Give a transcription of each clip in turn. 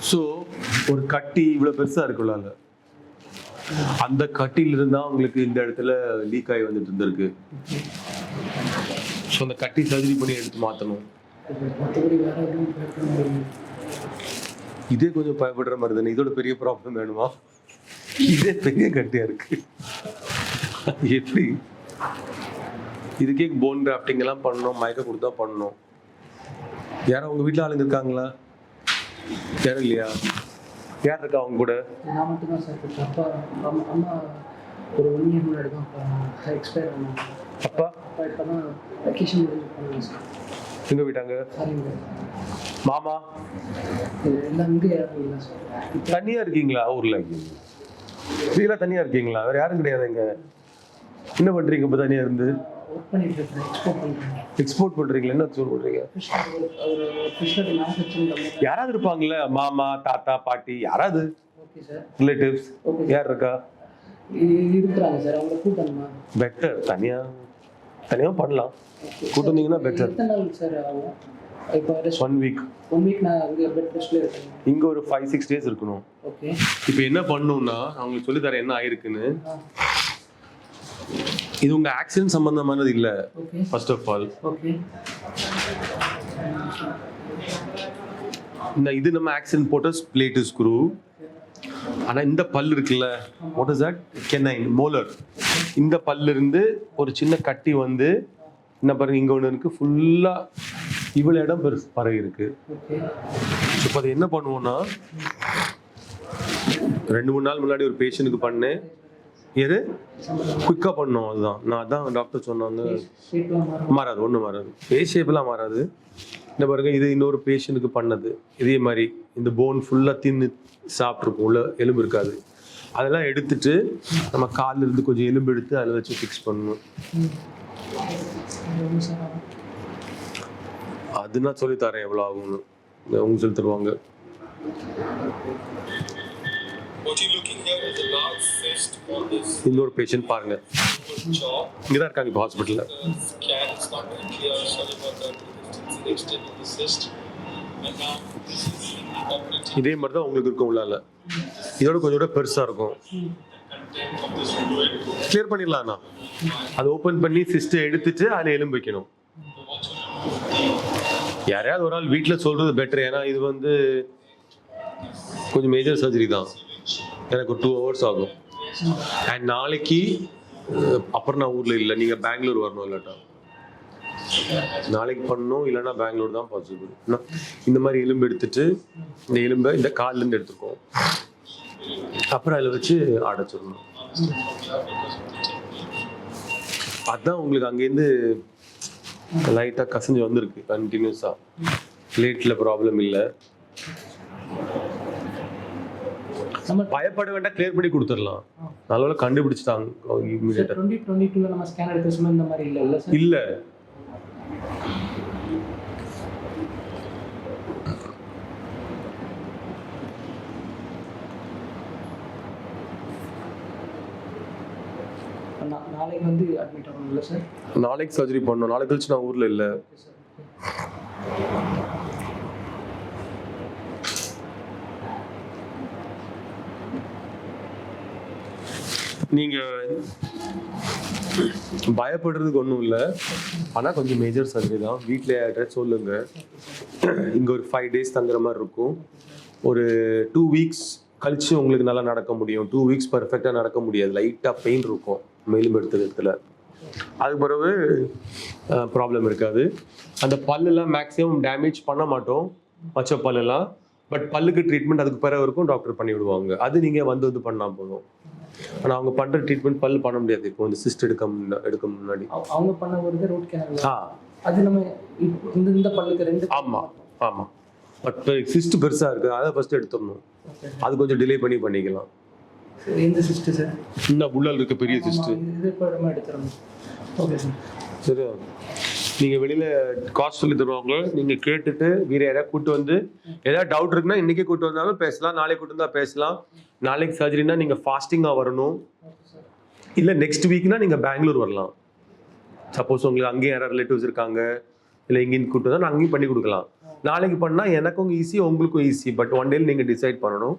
So ஒரு கட்டி இவ்வளோ பெருசாக இருக்குல்ல, அந்த கட்டியிலிருந்து தான் உங்களுக்கு இந்த இடத்துல லீக் ஆகி வந்துட்டு இருந்திருக்கு. ஸோ அந்த கட்டி சர்ஜரி பண்ணி எடுத்து மாற்றணும். இதே கொஞ்சம் பயப்படுற மாதிரி தானே? இதோட பெரிய ப்ராப்ளம் வேணுமா? இதே பெரிய கட்டியாக இருக்கு, எப்படி? இதுக்கே போன் கிராஃப்டிங் எல்லாம் பண்ணணும், மயக்க கொடுத்தா பண்ணணும். யாரும் உங்கள் வீட்டில் ஆளுங்க இருக்காங்களா? யாரும் இல்லையா? யார் இருக்கா அவங்க கூட? நான் மட்டும் தான் சார். அப்பா அம்மா ஒரு 1 இயர் முன்னாடி தான் எக்ஸ்பயர் ஆனாங்க. அப்பா இப்போ தான் வெக்கேஷன் முடிஞ்சு போனாங்க சார். எங்கே போயிட்டாங்க? மாமா எல்லாம் இங்கே யாரும் இல்லை சார். தனியாக இருக்கீங்களா ஊரில்? வீட்டில் தனியாக இருக்கீங்களா? வேறு யாரும் கிடையாது இங்கே? என்ன பண்ணுறீங்க இப்போ தனியாக இருந்து? ஒர்க் பண்ணிட்டு இருக்கேன், எக்ஸ்போர்ட் பண்ணுறேன். எக்ஸ்போர்ட் பண்ணுறீங்களா? என்ன எக்ஸ்போர்ட் பண்ணுறீங்க? யாராவது இருப்பாங்கல்ல, மாமா தாத்தா பாட்டி யாராவது? Okay sir. ரிலேட்டிவ்ஸ் யார் இருக்கா? இருக்கிறாங்க சார். அவங்க கூட்டணுமா? பெட்டர். தனியாக பண்ணலாம். கூட்டு வந்தீங்கன்னா பெட்டர். எத்தனை நாள் சார் ஆகும்? இப்போ 1 வீக். 1 வீக் நான் அங்கே பெட் ரெஸ்ட்ல இருக்கேன். இங்கே ஒரு 5-6 டேஸ் இருக்கணும். ஓகே. இப்போ என்ன பண்ணணும்னா அவங்களுக்கு சொல்லி தரேன் என்ன ஆயிருக்குன்னு. இது உங்க ஆக்சிடென்ட் சம்பந்தமானது இல்ல. ஃபர்ஸ்ட் ஆஃப் ஆல் இது நம்ம ஆக்சிடென்ட் போட்ட பிளேட் ஸ்க்ரூ. ஆனா இந்த பல் இருக்குல்ல, what is that? Canine molar. இந்த பல்ல இருந்து ஒரு சின்ன கட்டி வந்து என்ன பாருங்க, இங்க ஒன்று இருக்கு, ஃபுல்லா இவ்வளவு இடம் பெருசு பரவி இருக்கு. இப்போ அது என்ன பண்ணுவோம்னா, 2-3 நாள் முன்னாடி ஒரு பேஷண்ட்டுக்கு பண்ணேன். எது குயிக்காக பண்ணோம், அதுதான் நான் அதான் டாக்டர் சொன்னாங்க. மாறாது, ஒன்றும் மாறாது, ஃபேஸ் ஷேப்லாம் மாறாது. இந்த பாருங்க, இது இன்னொரு பேஷண்ட்டுக்கு பண்ணது. இதே மாதிரி இந்த போன் ஃபுல்லாக தின்னு சாப்பிட்ருக்கும், உள்ள எலும்பு இருக்காது. அதெல்லாம் எடுத்துட்டு நம்ம காலில் இருந்து கொஞ்சம் எலும்பு எடுத்து அதில் வச்சு ஃபிக்ஸ் பண்ணணும். அது நான் சொல்லி தரேன் எவ்வளோ ஆகும்னு, அவங்க சொல்லி தருவாங்க. இன்னொரு பேஷண்ட் பாருங்க, இங்கதான் இருக்காங்க இப்போ ஹாஸ்பிட்டல்ல. இதே மாதிரி தான் உங்களுக்கு இருக்கும் உள்ளால. இதோட கொஞ்சம் பெருசா இருக்கும். கிளியர் பண்ணிடலாம். அதை ஓப்பன் பண்ணி சிஸ்டை எடுத்துட்டு அதில் எலும்பு வைக்கணும். யாரையாவது ஒரு ஆள் வீட்டில் சொல்றது பெட்டர். ஏன்னா இது வந்து கொஞ்சம் மேஜர் சர்ஜரி தான். எனக்கு ஒரு 2 hours ஆகும். அண்ட் நாளைக்கு அப்புறம் நான் ஊரில் இல்லை, நீங்கள் பெங்களூர் வரணும். இல்லாட்டா நாளைக்கு பண்ணணும், இல்லைன்னா பெங்களூர் தான் பாசிபிள். இந்த மாதிரி எலும்பு எடுத்துட்டு இந்த எலும்பை இந்த கால்லேருந்து எடுத்துருக்கோம், அப்புறம் அதில் வச்சு அடைச்சிடணும். அதுதான் உங்களுக்கு அங்கேருந்து லைட்டாக கசஞ்சு வந்திருக்கு கண்டினியூஸாக. பிளேட்டில் ப்ராப்ளம் இல்லை, நம்ம பயப்பட வேண்டாம், கிளியர் பண்ணி கொடுத்துடலாம். நல்ல கண்டுபிடிச்சிட்டாங்க இமிடியேட்டா. 2022 நம்ம ஸ்கேன் எடுக்க சொன்ன இந்த மாதிரி இல்ல சார். இல்ல நாளைக்கு வந்து அட்மிட் ஆகணும் இல்ல சார்? நாளைக்கு சர்ஜரி பண்ணணும். நாளைக்கு கழிச்சு நான் ஊர்ல இல்ல. நீங்க பயப்படுறதுக்கு ஒன்றும் இல்லை, ஆனால் கொஞ்சம் மேஜர் சர்ஜரி தான். வீட்டில் அட்ரஸ் சொல்லுங்க. இங்கே ஒரு 5 days தங்குற மாதிரி இருக்கும். ஒரு 2 weeks கழிச்சு உங்களுக்கு நல்லா நடக்க முடியும். 2 weeks பர்ஃபெக்டாக நடக்க முடியாது, லைட்டாக பெயின் இருக்கும் மேலும் எடுத்த இடத்துல. அதுக்கு பிறகு ப்ராப்ளம் இருக்காது. அந்த பல்லெல்லாம் மேக்ஸிமம் டேமேஜ் பண்ண மாட்டோம், மற்ற பல்லெல்லாம். பட் பல்லுக்கு ட்ரீட்மெண்ட் அதுக்கு பிறகு இருக்கும், டாக்டர் பண்ணி விடுவாங்க. அது நீங்கள் வந்து பண்ணால் போதும். ஆனால் அவங்க பண்ணுற ட்ரீட்மெண்ட் பல்லு பண்ண முடியாது. இப்போ வந்து சிஸ்ட் எடுக்க முன்னாடி அவங்க பண்ண ஒரு ரூட் கேனல், அது நம்ம இந்த பல்லுக்கு 2. ஆமாம் ஆமாம். பட் சிஸ்ட் பெருசாக இருக்குது, அதை ஃபஸ்ட்டு எடுத்துடணும். அது கொஞ்சம் டிலே பண்ணிக்கலாம். எந்த சிஸ்ட்டு சார்? இன்னும் உள்ளால் இருக்க பெரிய சிஸ்ட். இது இப்போ இடமா எடுத்துறோம். Okay sir. சரியா? நீங்கள் வெளியில் காசு சொல்லி தருவாங்க, நீங்கள் கேட்டுட்டு வேறு யாராவது கூப்பிட்டு வந்து ஏதாவது டவுட் இருக்குன்னா இன்றைக்கே கூப்பிட்டு வந்தாலும் பேசலாம், நாளைக்கு கூப்பிட்டு வந்தால் பேசலாம். நாளைக்கு சர்ஜரினா நீங்கள் ஃபாஸ்டிங்காக வரணும், இல்லை நெக்ஸ்ட் வீக்னா நீங்கள் பெங்களூர் வரலாம். சப்போஸ் உங்களுக்கு அங்கேயும் யாராவது ரிலேட்டிவ்ஸ் இருக்காங்க, இல்லை எங்கேயும் கூப்பிட்டு வந்தால் நான் அங்கேயும் பண்ணி கொடுக்கலாம். நாளைக்கு பண்ணால் எனக்கும் ஈஸி, உங்களுக்கும் ஈஸி. பட் ஒன் டேல நீங்கள் டிசைட் பண்ணணும்.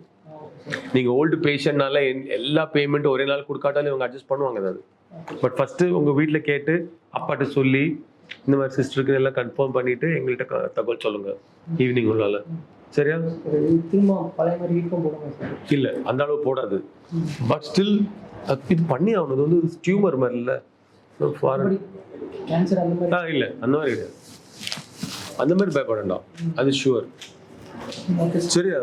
நீங்கள் ஓல்டு பேஷண்ட்னால எல்லா பேமெண்ட்டும் ஒரே நாள் கொடுக்காட்டாலும் இவங்க அட்ஜஸ்ட் பண்ணுவாங்க அது. பட் ஃபஸ்ட்டு உங்கள் வீட்டில் கேட்டு அப்பாட்ட சொல்லி இந்த மாதிரி சிஸ்டருக்கு எல்லாம் கன்ஃபார்ம் பண்ணிவிட்டு எங்கள்கிட்ட தகவல் சொல்லுங்கள் ஈவினிங் உள்ளால. சரியா? திரும்ப பழைய மாதிரி வீக்கம் போடுங்க சார்? இல்லை, அந்த அளவு போடாது. பட் ஸ்டில் இது பண்ணி ஆகணும். அது வந்து டியூமர் மாதிரி இல்லை, கேன்சர் அந்த மாதிரி இல்லை, அந்த மாதிரி கிடையாது. அந்த மாதிரி பயப்படண்டாம், அது ஷுவர். சரியா?